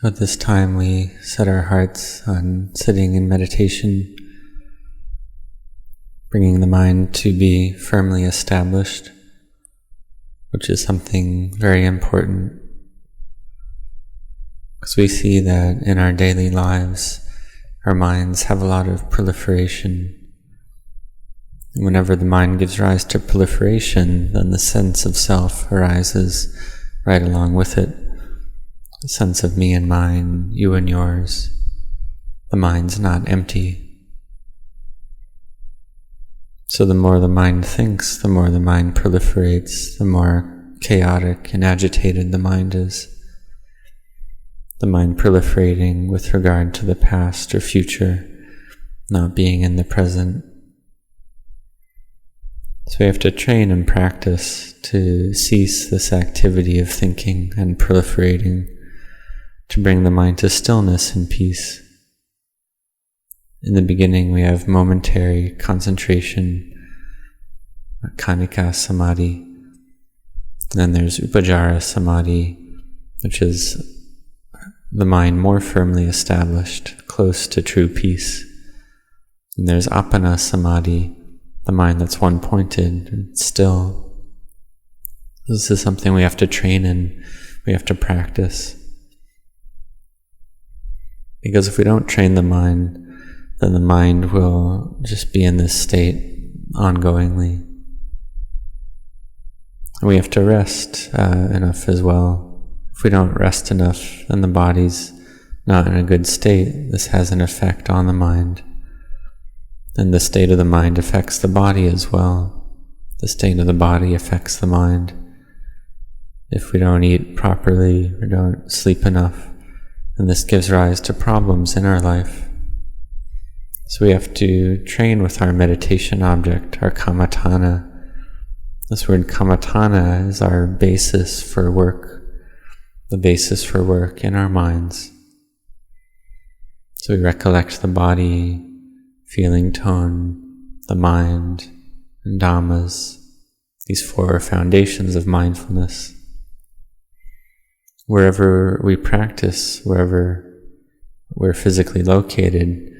So at this time we set our hearts on sitting in meditation, bringing the mind to be firmly established, which is something very important, because we see that in our daily lives our minds have a lot of proliferation. And whenever the mind gives rise to proliferation, then the sense of self arises right along with it. The sense of me and mine, you and yours. The mind's not empty. So the more the mind thinks, the more the mind proliferates, the more chaotic and agitated the mind is. The mind proliferating with regard to the past or future, not being in the present. So we have to train and practice to cease this activity of thinking and proliferating, to bring the mind to stillness and peace. In the beginning we have momentary concentration, khanika samadhi. Then there's upajjhara samadhi, which is the mind more firmly established, close to true peace. And there's appana samadhi, the mind that's one-pointed and still. This is something we have to train in, we have to practice. Because if we don't train the mind, then the mind will just be in this state ongoingly. We have to rest enough as well. If we don't rest enough, then the body's not in a good state. This has an effect on the mind. And the state of the mind affects the body as well. The state of the body affects the mind. If we don't eat properly or don't sleep enough, then this gives rise to problems in our life. So we have to train with our meditation object, our kammatthana. This word kammatthana is our basis for work, the basis for work in our minds. So we recollect the body, feeling tone, the mind, and dhammas, these four foundations of mindfulness. Wherever we practice, wherever we're physically located,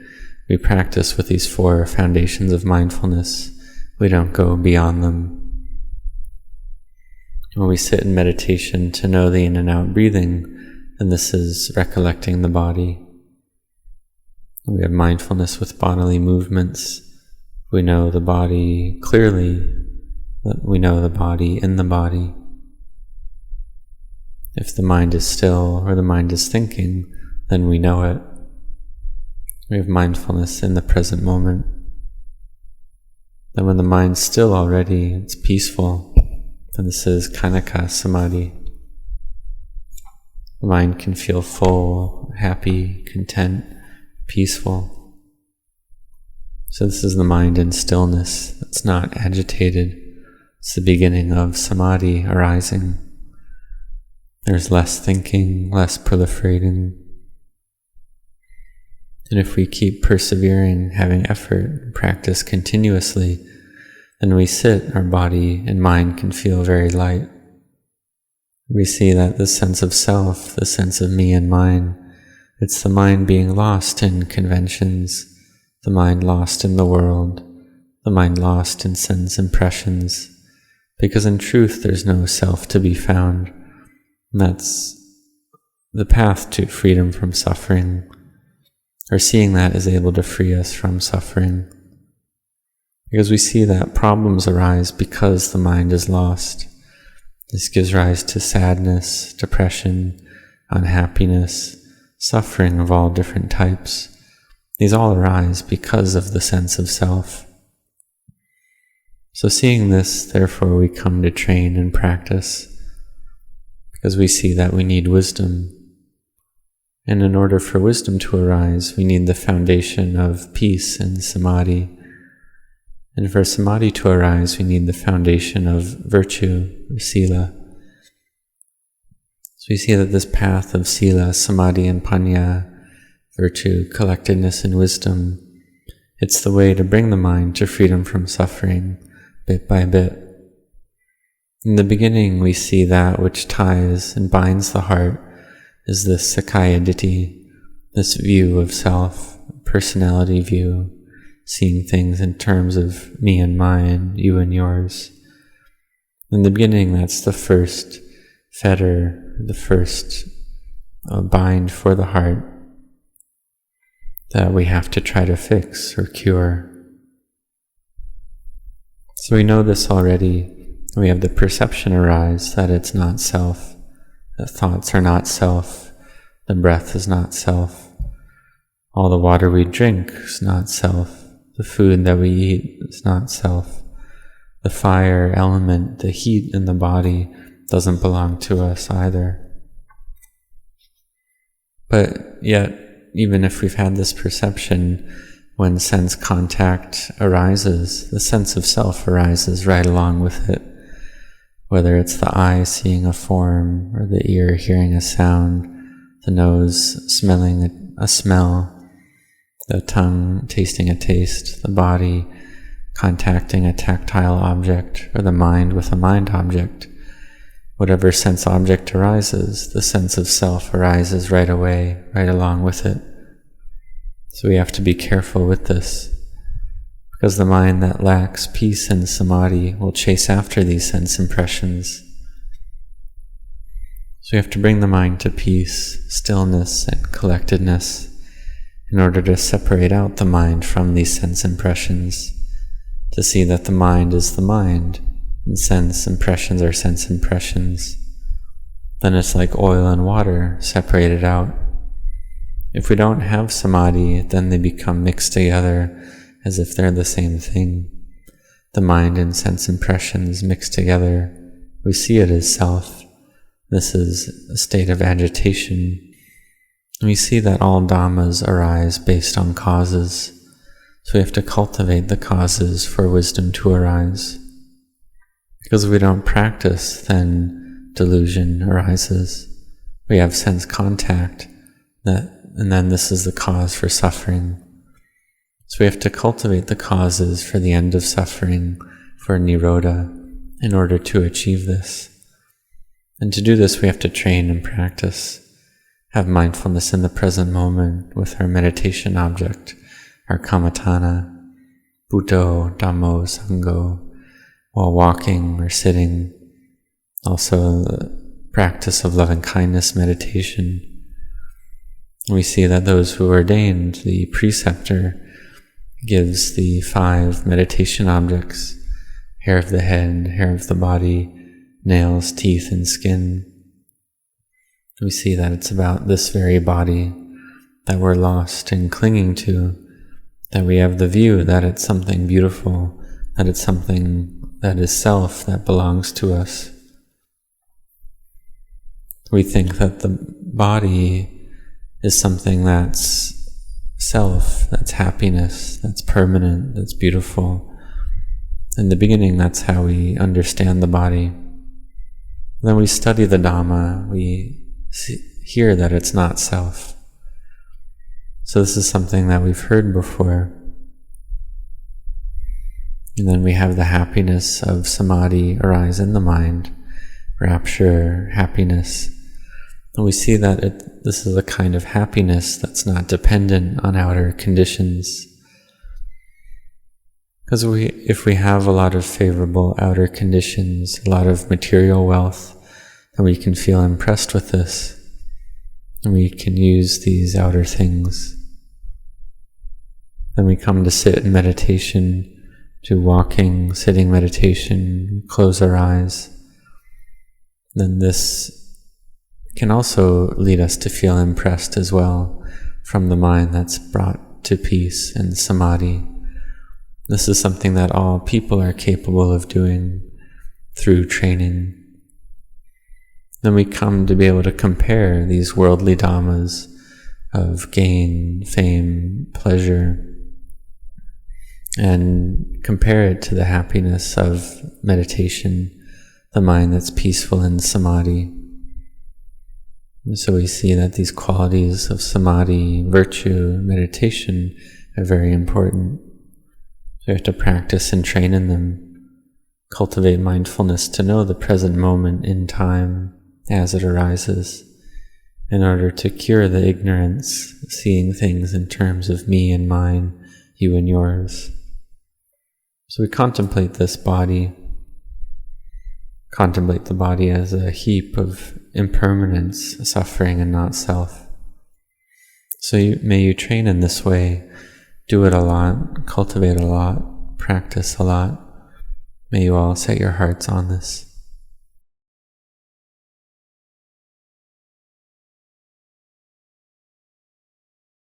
we practice with these four foundations of mindfulness. We don't go beyond them. When we sit in meditation to know the in and out breathing, then this is recollecting the body. We have mindfulness with bodily movements. We know the body clearly, we know the body in the body. If the mind is still or the mind is thinking, then we know it. We have mindfulness in the present moment. Then when the mind's still already, it's peaceful, then this is khanika samadhi. The mind can feel full, happy, content, peaceful. So this is the mind in stillness. It's not agitated. It's the beginning of samadhi arising. There's less thinking, less proliferating. And if we keep persevering, having effort, practice continuously, then we sit, our body and mind can feel very light. We see that the sense of self, the sense of me and mine, it's the mind being lost in conventions, the mind lost in the world, the mind lost in sense impressions, because in truth there's no self to be found. And that's the path to freedom from suffering, or seeing that is able to free us from suffering. Because we see that problems arise because the mind is lost. This gives rise to sadness, depression, unhappiness, suffering of all different types. These all arise because of the sense of self. So seeing this, therefore, we come to train and practice, because we see that we need wisdom. And in order for wisdom to arise, we need the foundation of peace and samadhi. And for samadhi to arise, we need the foundation of virtue, or sila. So we see that this path of sila, samadhi, and panya, virtue, collectedness, and wisdom, it's the way to bring the mind to freedom from suffering, bit by bit. In the beginning, we see that which ties and binds the heart is this Sakkaya Ditthi, this view of self, personality view, seeing things in terms of me and mine, you and yours. In the beginning, that's the first fetter, the first bind for the heart that we have to try to fix or cure. So we know this already. We have the perception arise that it's not self, that thoughts are not self, the breath is not self, all the water we drink is not self, the food that we eat is not self, the fire element, the heat in the body doesn't belong to us either. But yet, even if we've had this perception, when sense contact arises, the sense of self arises right along with it. Whether it's the eye seeing a form, or the ear hearing a sound, the nose smelling a smell, the tongue tasting a taste, the body contacting a tactile object, or the mind with a mind object. Whatever sense object arises, the sense of self arises right away, right along with it. So we have to be careful with this, because the mind that lacks peace and samadhi will chase after these sense impressions. So we have to bring the mind to peace, stillness, and collectedness in order to separate out the mind from these sense impressions, to see that the mind is the mind, and sense impressions are sense impressions. Then it's like oil and water, separated out. If we don't have samadhi, then they become mixed together as if they're the same thing. The mind and sense impressions mixed together. We see it as self. This is a state of agitation. We see that all dhammas arise based on causes. So we have to cultivate the causes for wisdom to arise. Because if we don't practice, then delusion arises. We have sense contact, and then this is the cause for suffering. So we have to cultivate the causes for the end of suffering, for nirodha, in order to achieve this. And to do this, we have to train and practice, have mindfulness in the present moment with our meditation object, our kammatthana, Buddho, Dhammo, Sangho, while walking or sitting. Also the practice of loving-kindness meditation. We see that those who ordained, the preceptor gives the 5 meditation objects: hair of the head, hair of the body, nails, teeth, and skin. We see that it's about this very body that we're lost in clinging to, that we have the view that it's something beautiful, that it's something that is self, that belongs to us. We think that the body is something that's self, that's happiness, that's permanent, that's beautiful. In the beginning, that's how we understand the body. Then we study the Dhamma, we hear that it's not self. So this is something that we've heard before. And then we have the happiness of samadhi arise in the mind, rapture, happiness. And we see that this is a kind of happiness that's not dependent on outer conditions. Because if we have a lot of favorable outer conditions, a lot of material wealth, then we can feel impressed with this, and we can use these outer things. Then we come to sit in meditation, do walking, sitting meditation, close our eyes. Then this can also lead us to feel impressed as well from the mind that's brought to peace and samadhi. This is something that all people are capable of doing through training. Then we come to be able to compare these worldly dhammas of gain, fame, pleasure, and compare it to the happiness of meditation, the mind that's peaceful in samadhi. And so we see that these qualities of samadhi, virtue, meditation are very important. So we have to practice and train in them, cultivate mindfulness to know the present moment in time as it arises, in order to cure the ignorance, seeing things in terms of me and mine, you and yours. So we contemplate this body, contemplate the body as a heap of impermanence, suffering, and not self. So may you train in this way, do it a lot, cultivate a lot, practice a lot. May you all set your hearts on this.